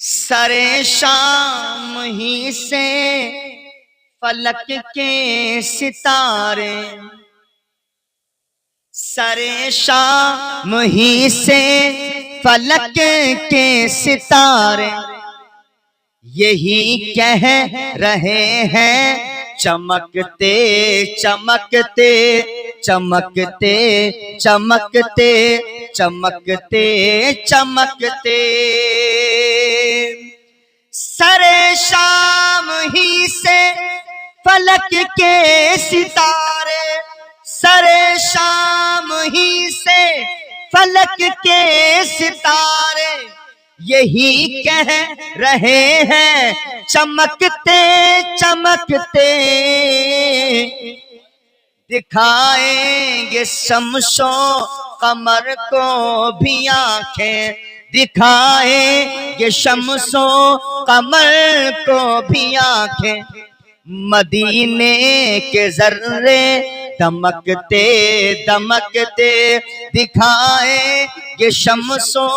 सरे शाम ही से फलक के सितारे, सरे शाम ही से फलक के सितारे यही कह रहे हैं चमकते चमकते चमकते चमकते चमकते चमकते। सरे शाम ही से फलक के सितारे, सरे शाम ही से फलक के सितारे यही कह रहे हैं चमकते चमकते। दिखाएंगे शम्सो कमर को भी आंखें, दिखाएंगे शम्सो कमर को भी आंखें, मदीने के जर्रे दमकते दमकते। दिखाएंगे शम्सो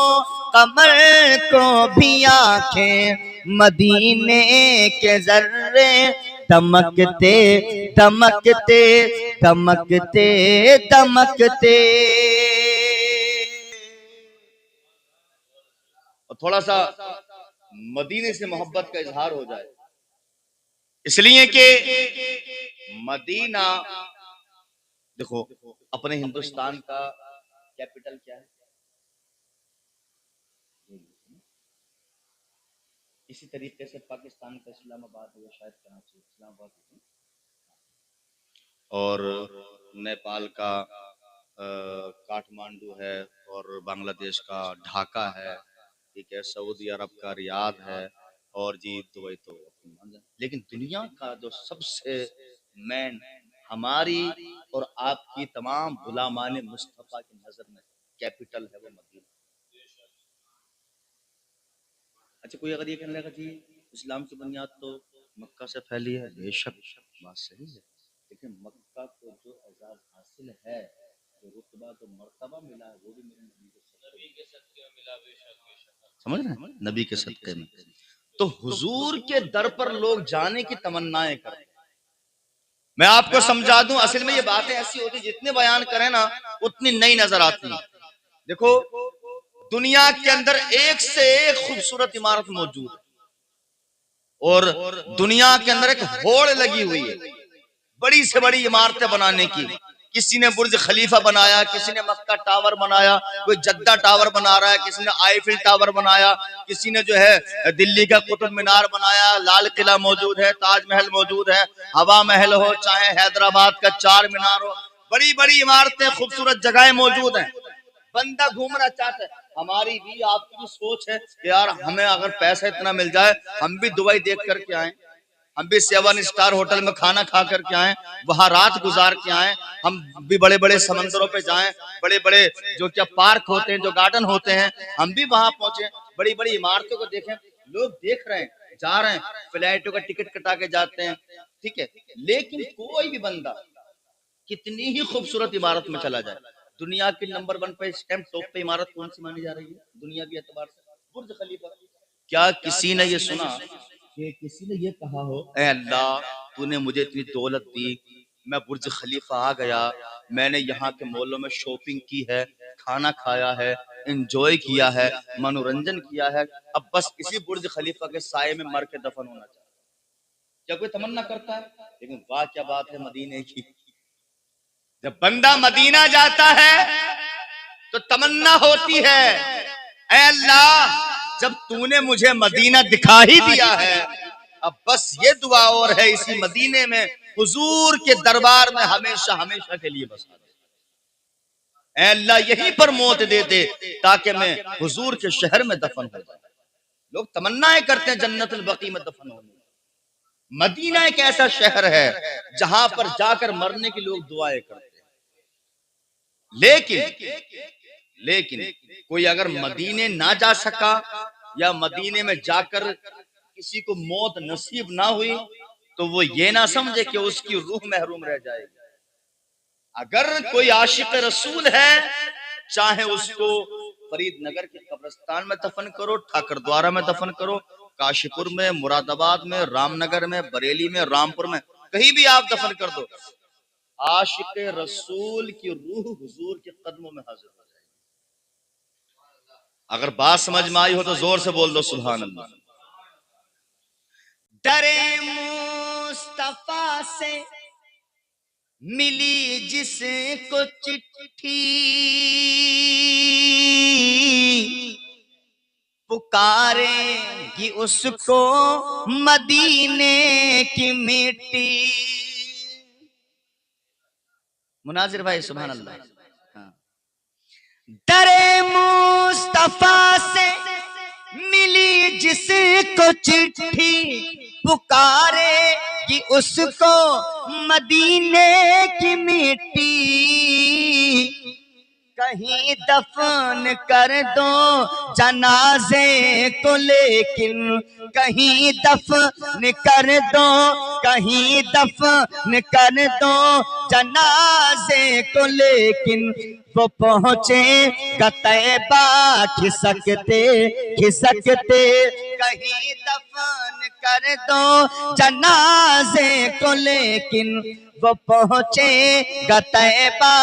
कमर को भी आंखें, मदीने के जर्रे दमकते दमकते दमकते दमकते। और थोड़ा सा मदीने से मोहब्बत का इजहार हो जाए, इसलिए कि मदीना देखो अपने हिंदुस्तान का कैपिटल क्या है, इसी तरीके से पाकिस्तान का इस्लामाबाद है, शायद कराची इस्लामाबाद है, और नेपाल का काठमांडू है, और बांग्लादेश का ढाका है, ठीक है, सऊदी अरब का रियाद है, और जी दुबई तो। लेकिन दुनिया का जो सबसे मेन हमारी और आपकी तमाम गुलामान मुस्तफा की नजर में कैपिटल है वो मदीना। अच्छा, कोई अगर ये कहने लगा जी इस्लाम की बुनियाद तो मक्का से फैली है, बेशक बात सही है, लेकिन मक्का को जो एजाज हासिल है, जो रुतबा जो मर्तबा मिला है, वो भी मेरे नबी के सदके में मिला, बेशक। समझ रहे हैं, नबी के सदके में। तो हुजूर के दर पर लोग जाने की तमन्नाएं करते हैं। मैं आपको समझा दूं, असल में ये बातें ऐसी होती, जितने बयान करें ना उतनी नई नजर आती है। देखो दुनिया के अंदर एक से एक खूबसूरत इमारत मौजूद है, और दुनिया के अंदर एक होड़ लगी हुई है बड़ी से बड़ी इमारतें बनाने की। किसी ने बुर्ज खलीफा बनाया, किसी ने मक्का टावर बनाया, कोई जद्दा टावर बना रहा है, किसी ने आईफिल टावर बनाया, किसी ने जो है दिल्ली का कुतुब मीनार बनाया, लाल किला मौजूद है, ताजमहल मौजूद है, हवा महल हो, चाहे हैदराबाद का चार मीनार हो, बड़ी बड़ी इमारतें खूबसूरत जगहें मौजूद हैं। बंदा घूमना चाहता है। हमारी भी आपकी भी सोच है कि यार हमें अगर पैसा इतना मिल जाए हम भी दुबई देख करके आए, हम भी 7 स्टार होटल में खाना खा करके आए, वहां रात गुजार के आए, हम भी बड़े बड़े समंदरों पे जाएं, बड़े बड़े जो क्या पार्क होते हैं, जो गार्डन होते हैं, हम भी वहां पहुंचे, बड़ी बड़ी इमारतों को देखें। लोग देख रहे हैं, जा रहे हैं, फ्लाइटों का टिकट कटा के जाते हैं, ठीक है। लेकिन कोई भी बंदा कितनी ही खूबसूरत इमारत में चला जाए, दुनिया की नंबर 1 पे स्टैम्प टॉप पे इमारत कौन सी मानी जा रही है दुनिया के एतबार से? बुर्ज खलीफा। क्या किसी ने ये सुना कि किसी ने ये कहा हो, ऐ अल्लाह तूने मुझे इतनी दौलत दी, मैं बुर्ज खलीफा आ गया, मैंने यहाँ के मॉलों में शॉपिंग की है, खाना खाया है, एंजॉय किया है, मनोरंजन किया है, अब बस इसी बुर्ज खलीफा के साए में मर के दफन होना चाहिए? क्या कोई तमन्ना करता है? लेकिन वाह क्या बात है मदीने की, जब बंदा मदीना जाता है तो तमन्ना होती है, ऐ अल्लाह जब तूने मुझे मदीना दिखा ही दिया है, अब बस ये दुआ और है इसी मदीने में हुजूर के दरबार में हमेशा हमेशा के लिए बसा दे। ऐ अल्लाह यहीं पर मौत दे दे ताकि मैं हुजूर के शहर में दफन हो जाऊं। लोग तमन्नाएं करते हैं जन्नतुल बकी में दफन होने। मदीना एक ऐसा शहर है जहां पर जाकर मरने के लोग दुआएं करते हैं। लेकिन कोई अगर मदीने ना जा सका या मदीने में जाकर किसी को मौत नसीब ना हुई तो वो ये ना समझे कि उसकी रूह महरूम रह जाएगी। अगर कोई आशिक रसूल है, चाहे उसको फरीदनगर के कब्रिस्तान में दफन करो, ठाकरद्वारा में दफन करो, काशीपुर में, मुरादाबाद में, रामनगर में, बरेली में, रामपुर में, कहीं भी आप दफन कर दो, आशिक रसूल की रूह हुजूर के कदमों में हाजिर हो जाएगी। अगर बात समझ में आई हो तो जोर से बोल दो सुभान अल्लाह। दरे मुस्तफा से मिली जिसको चिट्ठी, पुकारेगी उसको मदीने की मिट्टी। मुनाजिर भाई सुभान अल्लाह। हाँ। दरे मुस्तफा से मिली जिसको चिट्ठी, पुकारे कि उसको मदीने की मिट्टी। कहीं दफन कर दो जनाजे को, लेकिन कहीं दफन कर दो, कहीं दफन कर दो जनाजे को, लेकिन वो पहुंचे तैबा खिसकते खिसकते। कहीं दफन कर दो जनाजे को, लेकिन वो पहुंचे तैबा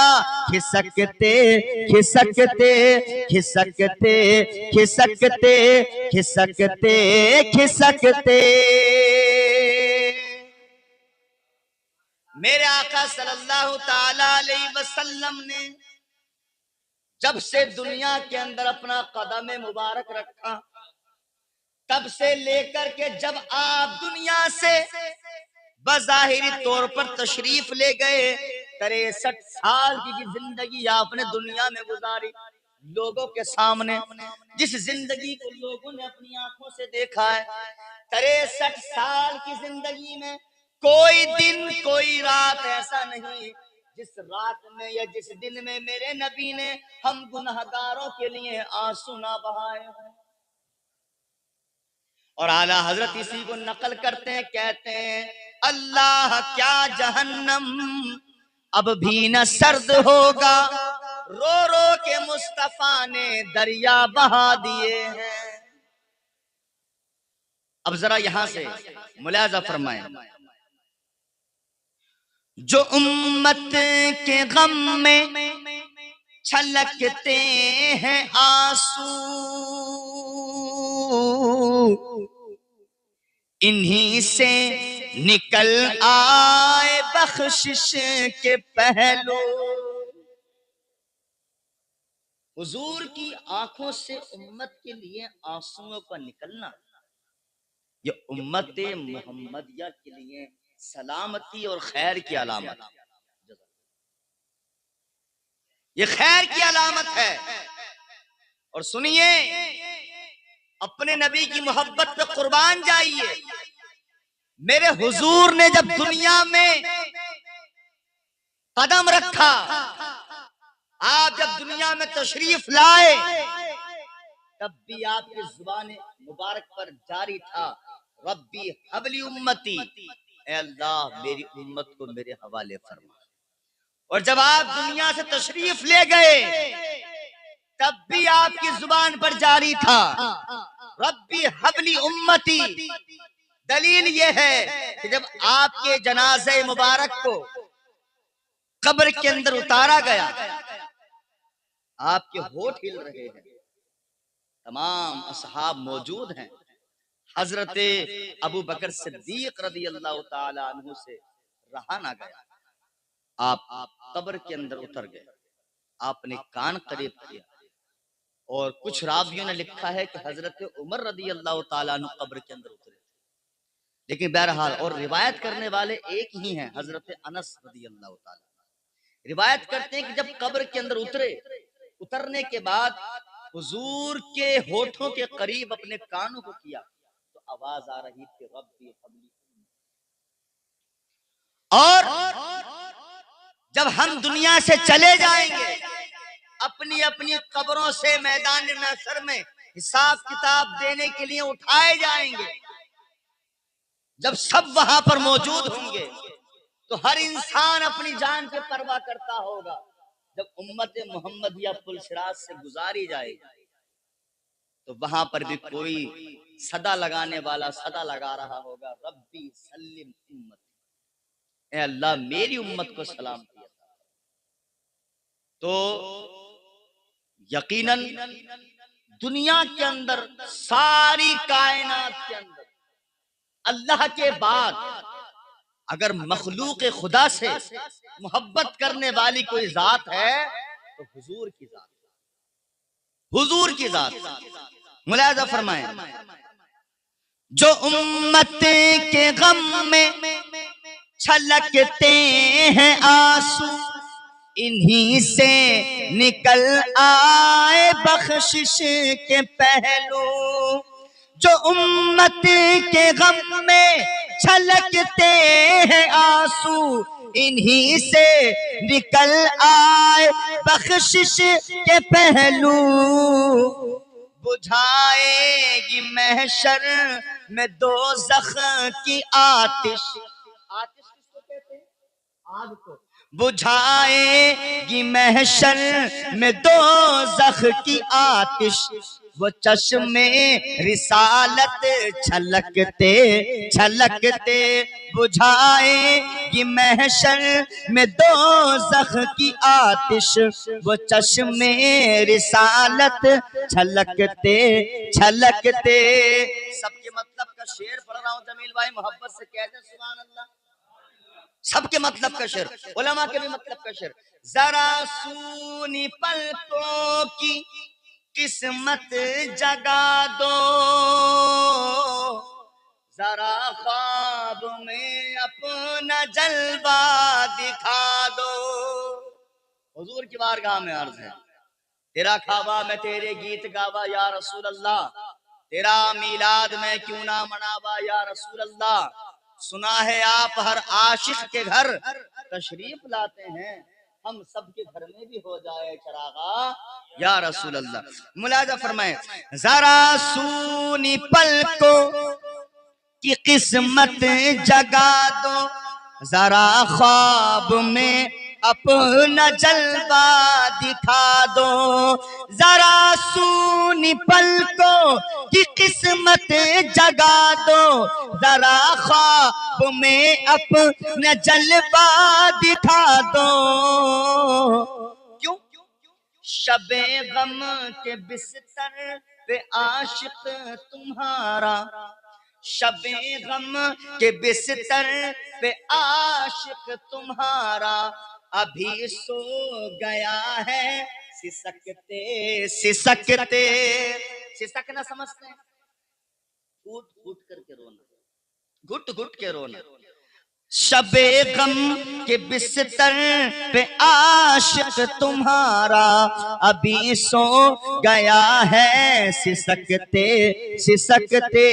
खिसकते खिसकते खिसकते खिसकते खिसकते खिसकते। मेरे आका सल्लल्लाहु ताला अलैहि वसल्लम ने जब से दुनिया के अंदर अपना कदम मुबारक रखा, तब से लेकर के जब आप दुनिया से बज़ाहिरी तौर पर तशरीफ ले गए, 63 साल की जिंदगी आपने दुनिया में गुजारी। लोगों के सामने जिस जिंदगी को लोगों ने अपनी आंखों से देखा है, 63 साल की जिंदगी में कोई दिन कोई रात ऐसा नहीं जिस रात में या जिस दिन में मेरे नबी ने हम गुनहगारों के लिए आंसू ना बहाए हों। और आला हजरत इसी को नकल करते हैं, कहते हैं अल्लाह क्या जहन्नम अब भी न सर्द होगा, रो रो के मुस्तफा ने दरिया बहा दिए हैं। अब जरा यहां से मुलाजा फरमाएं, जो उम्मत के गम में छलकते हैं आंसू, इन्हीं से निकल आए बख्शिश के पहलू। हुजूर की आंखों से उम्मत के लिए आंसुओं का निकलना, ये उम्मत मोहम्मदिया के लिए सलामती और खैर की अलामत, ये खैर की अलामत है। और सुनिए, अपने नबी की मोहब्बत पे कुर्बान जाइए। मेरे हुजूर ने जब दुनिया में कदम रखा, आप जब दुनिया में तशरीफ लाए, तब भी आपकी जुबान मुबारक पर जारी था रब्बी हबली उम्मती, ऐ अल्लाह मेरी उम्मत को मेरे हवाले फरमा। और जब आप दुनिया से तशरीफ ले गए, तब भी आपकी जुबान पर जारी था रब्बी हबली उम्मती। दलील ये है कि जब आपके जनाजे मुबारक को कब्र के अंदर उतारा गया, आपके होठ हिल रहे हैं, तमाम असहाब मौजूद हैं। हजरत अबू बकर सिद्दीक रज़ी अल्लाह ताला अन्हु से रहा ना गया, आप कब्र के अंदर उतर गए, आपने कान करीब किया। और कुछ रावियों ने लिखा है कि हजरत उमर रज़ी अल्लाह ताला अन्हु कब्र के अंदर उतरे, लेकिन बहरहाल और रिवायत करने वाले एक ही हैं, हजरत अनस रज़ी अल्लाह ताला। रिवायत करते हैं कि जब कब्र के अंदर उतरे, उतरने के बाद हुजूर के होठों के करीब अपने कानों को किया तो आवाज आ रही थी रब्बी हबली। और जब हम दुनिया से चले जाएंगे, अपनी अपनी कब्रों से मैदान महशर में हिसाब किताब देने के लिए उठाए जाएंगे, जब सब वहां पर मौजूद होंगे तो हर इंसान अपनी जान की परवाह करता होगा। जब उम्मत मोहम्मदिया पुलसिरात से गुजारी जाएगी, तो वहां पर भी कोई सदा लगाने वाला सदा लगा रहा होगा, रब्बी सल्लिम उम्मत, ए अल्लाह मेरी उम्मत को सलाम किया। तो यकीनन दुनिया के अंदर, सारी कायनात के अंदर अल्लाह के बाद अगर मखलूक खुदा से मोहब्बत करने वाली कोई जात है तो हुजूर की जात, हुजूर की जात। मुलाजा फरमाएं, जो उम्मत के गम में छलकते हैं आंसू, इन्हीं से निकल आए बख्शिश के पहलू। जो उम्मत के गम में छलकते हैं आंसू, इन्हीं से निकल आए बख्शिश के पहलू। बुझाएगी महशर में दोज़ख की आतिश, आतिश किसको कहते हैं? आग को। बुझाएगी महशर में दोज़ख की आतिश, वो चश्मे रिसालत छलकते छलकते। बुझाएगी महशर में दोज़ख की आतिश, वो चश्मे रिसालत छलकते छलकते। सबके मतलब का शेर पढ़ रहा हूँ जमील भाई, मोहब्बत से कह दे सुभान अल्लाह। सबके मतलब का शेर, उलमा के भी मतलब का शेर। जरा सूनी पलकों की किस्मत जगा दो, जरा ख्वाब में अपना जलवा दिखा दो। हुजूर की बारगाह में अर्ज है, तेरा ख्वाबा मैं तेरे गीत गावा या रसूल अल्लाह, तेरा मीलाद में क्यों ना मनावा या रसूल अल्लाह। सुना है आप हर आशिक के घर तशरीफ लाते हैं, हम सबके घर में भी हो जाए चरागा या रसूल अल्लाह। मुलाजा फरमाए, जरा सूनी पलकों की किस्मत जगा दो, जरा ख्वाब में अपना जलवा दिखा दो। जरा सूनी पलकों की किस्मत जगा दो, जरा ख्वाब में अपना जलवा दिखा दो। क्यों? शबे गम के बिस्तर पे आशिक तुम्हारा, शबे गम के बिस्तर पे आशिक तुम्हारा, अभी सो गया है सिसकते सिसकते। सिसकना समझते हैं? घुट घुट करके रोना, घुट घुट के रोना। शबे गम के बिस्तर पे आशिक तुम्हारा, अभी सो गया है सिसकते सिसकते।